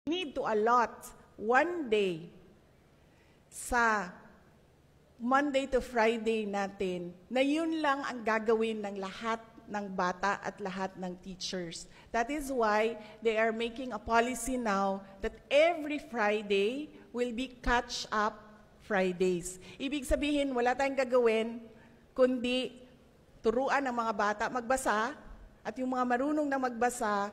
need to allot one day sa Monday to Friday natin na yun lang ang gagawin ng lahat ng bata at lahat ng teachers. That is why they are making a policy now that every Friday will be catch-up Fridays. Ibig sabihin, wala tayong gagawin kundi turuan ng mga bata magbasa at yung mga marunong na magbasa,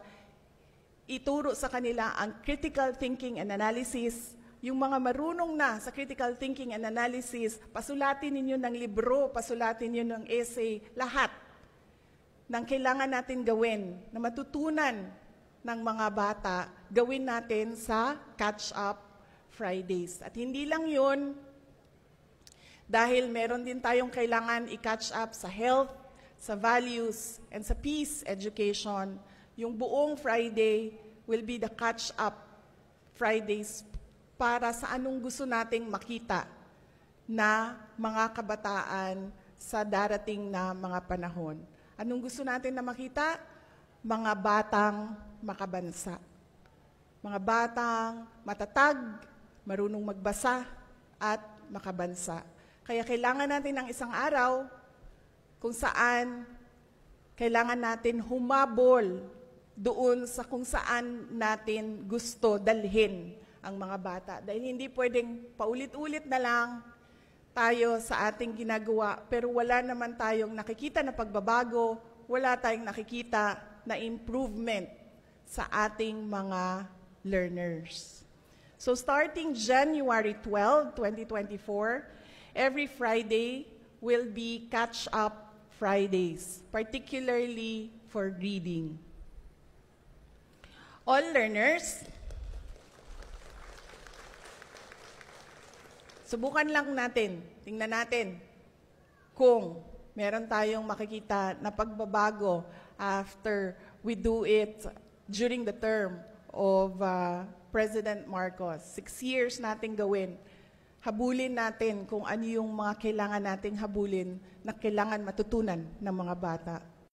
ituro sa kanila ang critical thinking and analysis. Yung mga marunong na sa critical thinking and analysis, pasulatin ninyo ng libro, pasulatin ninyo ng essay, lahat ng kailangan natin gawin na matutunan ng mga bata, gawin natin sa Catch-Up Fridays. At hindi lang yun, dahil meron din tayong kailangan i-catch up sa health, sa values, and sa peace education. Yung buong Friday will be the catch-up Fridays para sa anong gusto nating makita na mga kabataan sa darating na mga panahon. Anong gusto natin na makita? Mga batang makabansa. Mga batang matatag, marunong magbasa, at makabansa. Kaya kailangan natin ng isang araw kung saan kailangan natin humabol doon sa kung saan natin gusto dalhin ang mga bata. Dahil hindi pwedeng paulit-ulit na lang tayo sa ating ginagawa, pero wala naman tayong nakikita na pagbabago, wala tayong nakikita na improvement sa ating mga learners. So starting January 12, 2024, every Friday will be catch-up Fridays, particularly for reading. All learners, subukan lang natin, tingnan natin kung meron tayong makikita na pagbabago after we do it during the term of President Marcos. 6 years natin gawin. Habulin natin kung ano yung mga kailangan nating habulin na kailangan matutunan ng mga bata.